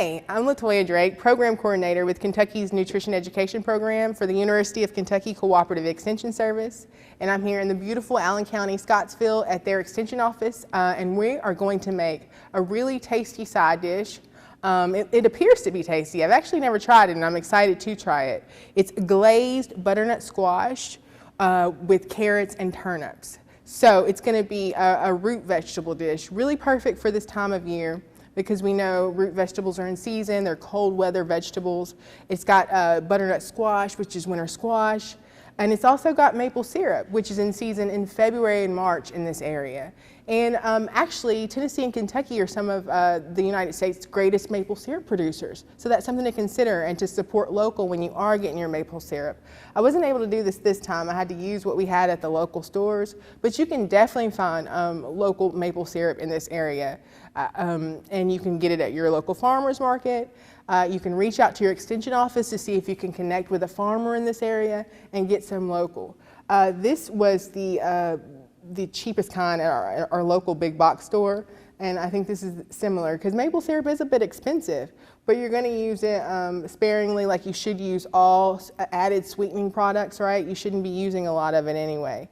Hey, I'm LaToya Drake, Program Coordinator with Kentucky's Nutrition Education Program for the University of Kentucky Cooperative Extension Service. And I'm here in the beautiful Allen County, Scottsville at their Extension office, and we are going to make a really tasty side dish. It appears to be tasty. I've actually never tried it, and I'm excited to try it. It's glazed butternut squash with carrots and turnips. So it's going to be a root vegetable dish, really perfect for this time of year, because we know root vegetables are in season, they're cold weather vegetables. It's got butternut squash, which is winter squash, and it's also got maple syrup, which is in season in February and March in this area. And actually, Tennessee and Kentucky are some of the United States' greatest maple syrup producers. So that's something to consider and to support local when you are getting your maple syrup. I wasn't able to do this time. I had to use what we had at the local stores, but you can definitely find local maple syrup in this area. And you can get it at your local farmer's market. You can reach out to your extension office to see if you can connect with a farmer in this area and get some local. This was the cheapest kind at our local big box store, and I think this is similar because maple syrup is a bit expensive, but you're going to use it sparingly, like you should use all added sweetening products, right? You shouldn't be using a lot of it anyway.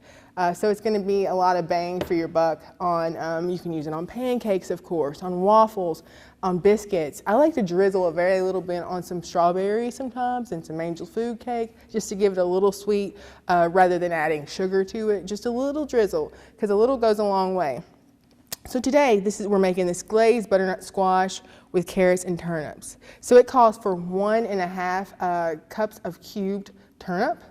So it's going to be a lot of bang for your buck on, you can use it on pancakes, of course, on waffles, on biscuits. I like to drizzle a very little bit on some strawberries sometimes and some angel food cake, just to give it a little sweet rather than adding sugar to it. Just a little drizzle, because a little goes a long way. So today, we're making this glazed butternut squash with carrots and turnips. So it calls for 1.5 cups of cubed turnip.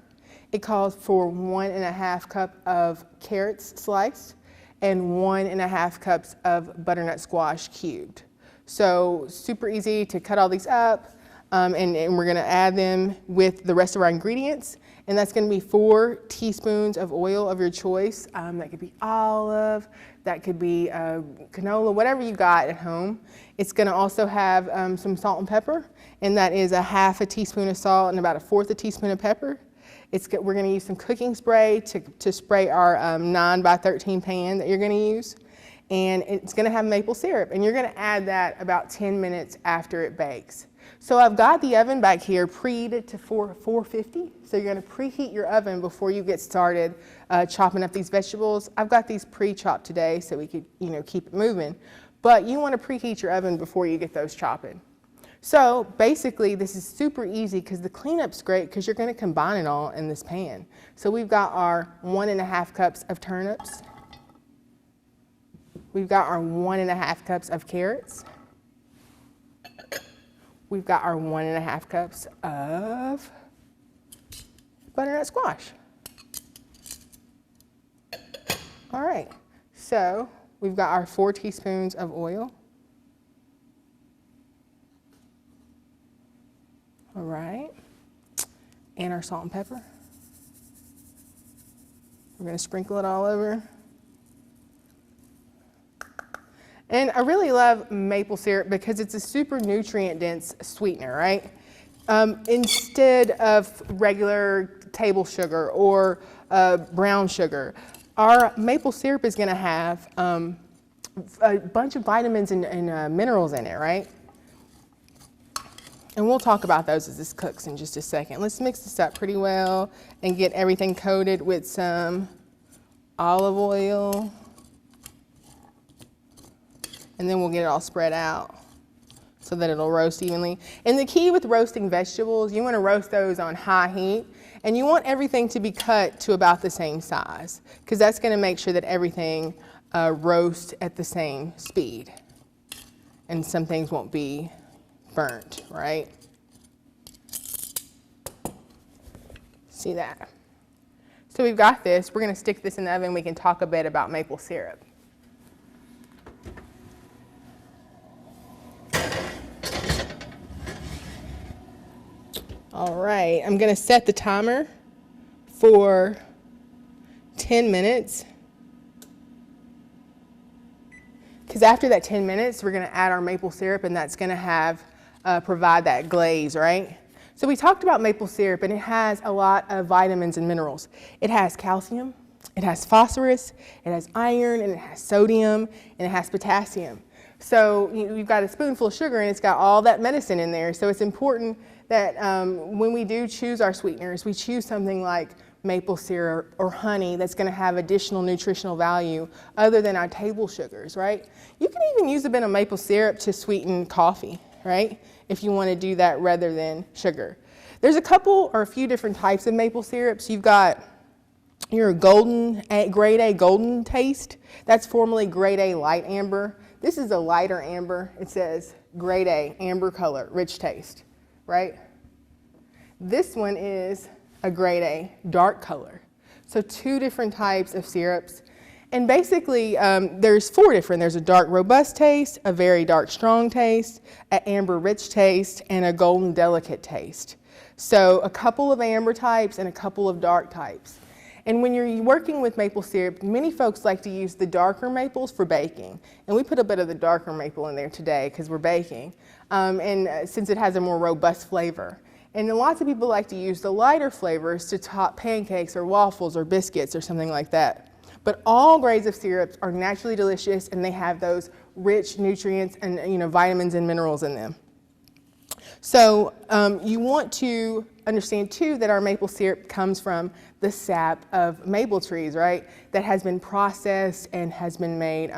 It calls for 1.5 cup of carrots sliced and 1.5 cups of butternut squash cubed. So super easy to cut all these up, and we're gonna add them with the rest of our ingredients. And that's gonna be 4 teaspoons of oil of your choice. That could be olive, that could be canola, whatever you got at home. It's gonna also have some salt and pepper, and that is 1/2 teaspoon of salt and about 1/4 teaspoon of pepper. We're going to use some cooking spray to spray our 9 by 13 pan that you're going to use. And it's going to have maple syrup. And you're going to add that about 10 minutes after it bakes. So I've got the oven back here preheated to 450. So you're going to preheat your oven before you get started chopping up these vegetables. I've got these pre-chopped today so we could keep it moving. But you want to preheat your oven before you get those chopping. So basically this is super easy because the cleanup's great because you're going to combine it all in this pan. So we've got our 1.5 cups of turnips. We've got our 1.5 cups of carrots. We've got our 1.5 cups of butternut squash. All right, so we've got our 4 teaspoons of oil. All right, and our salt and pepper. We're going to sprinkle it all over. And I really love maple syrup because it's a super nutrient-dense sweetener, right? Instead of regular table sugar or brown sugar, our maple syrup is going to have a bunch of vitamins and minerals in it, right? And we'll talk about those as this cooks in just a second. Let's mix this up pretty well and get everything coated with some olive oil. And then we'll get it all spread out so that it'll roast evenly. And the key with roasting vegetables, you want to roast those on high heat. And you want everything to be cut to about the same size, because that's going to make sure that everything roasts at the same speed. And some things won't be burnt, right? See that? So we've got this. We're going to stick this in the oven. We can talk a bit about maple syrup. All right, I'm going to set the timer for 10 minutes. Because after that 10 minutes, we're going to add our maple syrup, and that's going to provide that glaze, right? So we talked about maple syrup, and it has a lot of vitamins and minerals. It has calcium, it has phosphorus, it has iron, and it has sodium, and it has potassium. So you've got a spoonful of sugar and it's got all that medicine in there. So it's important that when we do choose our sweeteners, we choose something like maple syrup or honey that's going to have additional nutritional value other than our table sugars, right? You can even use a bit of maple syrup to sweeten coffee, right? If you want to do that rather than sugar. There's a couple or a few different types of maple syrups. You've got your grade A golden taste. That's formerly grade A light amber. This is a lighter amber. It says grade A, amber color, rich taste, right? This one is a grade A, dark color. So two different types of syrups. And basically, there's four different. There's a dark robust taste, a very dark strong taste, an amber rich taste, and a golden delicate taste. So a couple of amber types and a couple of dark types. And when you're working with maple syrup, many folks like to use the darker maples for baking. And we put a bit of the darker maple in there today because we're baking, and since it has a more robust flavor. And lots of people like to use the lighter flavors to top pancakes or waffles or biscuits or something like that. But all grades of syrups are naturally delicious and they have those rich nutrients and vitamins and minerals in them. So you want to understand too that our maple syrup comes from the sap of maple trees, right? That has been processed and has been made,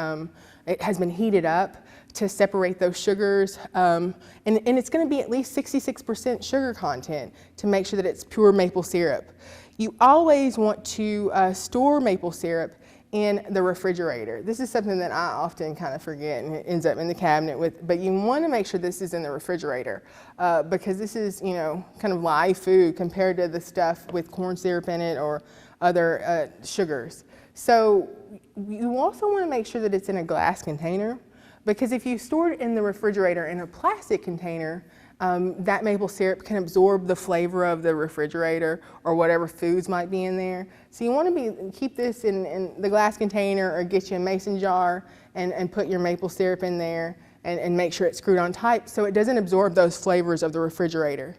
it has been heated up to separate those sugars. And it's going to be at least 66% sugar content to make sure that it's pure maple syrup. You always want to store maple syrup in the refrigerator. This is something that I often kind of forget and it ends up in the cabinet but you want to make sure this is in the refrigerator because this is, kind of live food compared to the stuff with corn syrup in it or other sugars. So you also want to make sure that it's in a glass container because if you store it in the refrigerator in a plastic container, that maple syrup can absorb the flavor of the refrigerator or whatever foods might be in there. So you want to keep this in the glass container or get you a mason jar and put your maple syrup in there and make sure it's screwed on tight so it doesn't absorb those flavors of the refrigerator.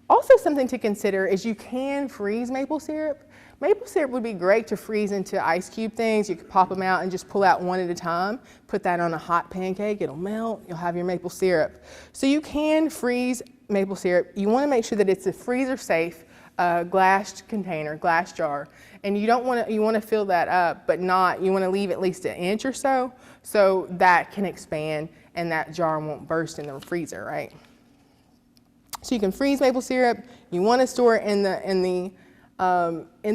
Also something to consider is you can freeze maple syrup. Maple syrup would be great to freeze into ice cube things. You could pop them out and just pull out one at a time. Put that on a hot pancake, it'll melt, you'll have your maple syrup. So you can freeze maple syrup. You want to make sure that it's a freezer safe glass container, glass jar. And you want to fill that up, but you want to leave at least an inch or so that can expand and that jar won't burst in the freezer, right? So you can freeze maple syrup. You want to store it in the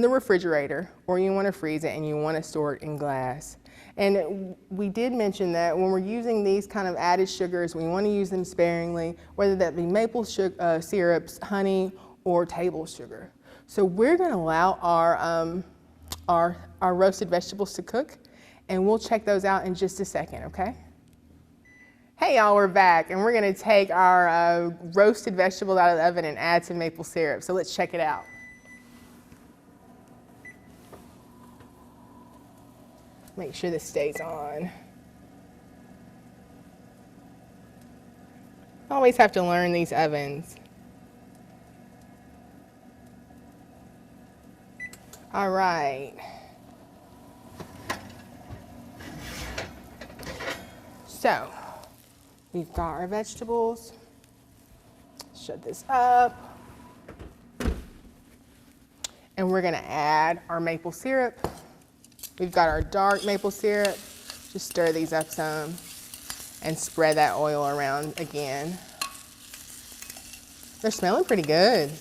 refrigerator, or you want to freeze it and you want to store it in glass. And we did mention that when we're using these kind of added sugars, we want to use them sparingly, whether that be maple syrups, honey, or table sugar. So we're going to allow our roasted vegetables to cook, and we'll check those out in just a second, okay? Hey y'all, we're back, and we're going to take our roasted vegetables out of the oven and add some maple syrup. So let's check it out. Make sure this stays on. Always have to learn these ovens. All right. So, we've got our vegetables. Shut this up. And we're going to add our maple syrup. We've got our dark maple syrup. Just stir these up some and spread that oil around again. They're smelling pretty good.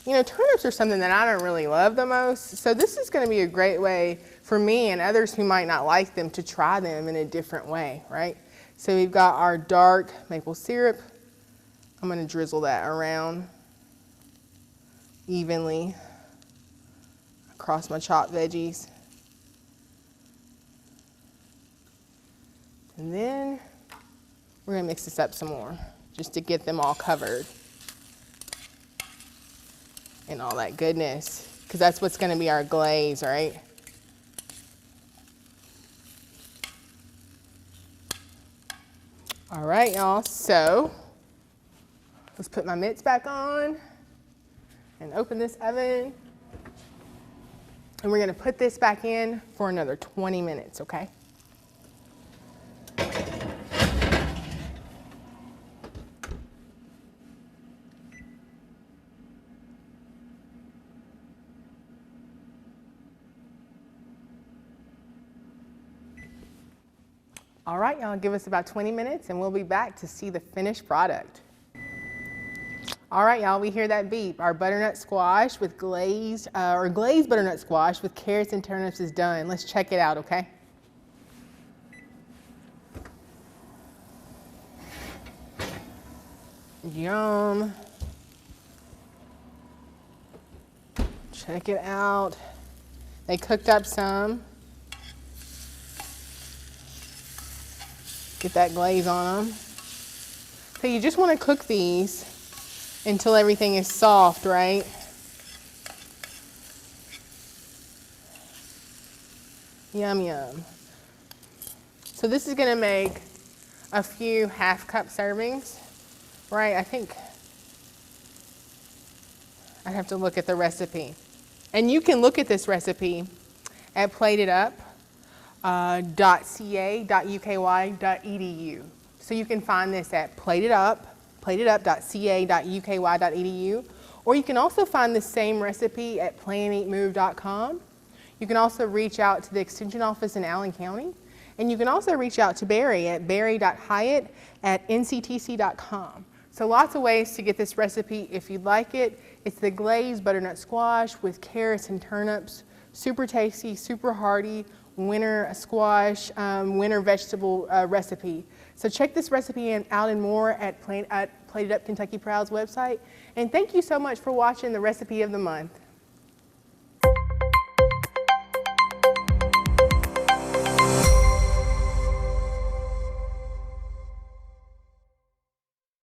Turnips are something that I don't really love the most, so this is going to be a great way for me and others who might not like them to try them in a different way, right? So we've got our dark maple syrup. I'm going to drizzle that around evenly across my chopped veggies. And then we're going to mix this up some more just to get them all covered and all that goodness, because that's what's going to be our glaze, right? All right, y'all, so let's put my mitts back on and open this oven. And we're going to put this back in for another 20 minutes, okay? All right, y'all, give us about 20 minutes and we'll be back to see the finished product. All right, y'all, we hear that beep. Our butternut squash with glazed butternut squash with carrots and turnips is done. Let's check it out, okay? Yum. Check it out. They cooked up some. Get that glaze on them. So you just want to cook these until everything is soft, right? Yum, yum. So this is gonna make a few half-cup servings, right? I think I'd have to look at the recipe. And you can look at this recipe at platedup.ca.uky.edu. So you can find this at platedup.ca.uky.edu, or you can also find the same recipe at planeatmove.com. You can also reach out to the Extension Office in Allen County, and you can also reach out to Barry at barry.hyatt@nctc.com. So lots of ways to get this recipe if you'd like it. It's the glazed butternut squash with carrots and turnips. Super tasty, super hearty, winter squash, winter vegetable recipe. So check this recipe out and more at Plated Up Kentucky Proud's website. And thank you so much for watching the Recipe of the Month.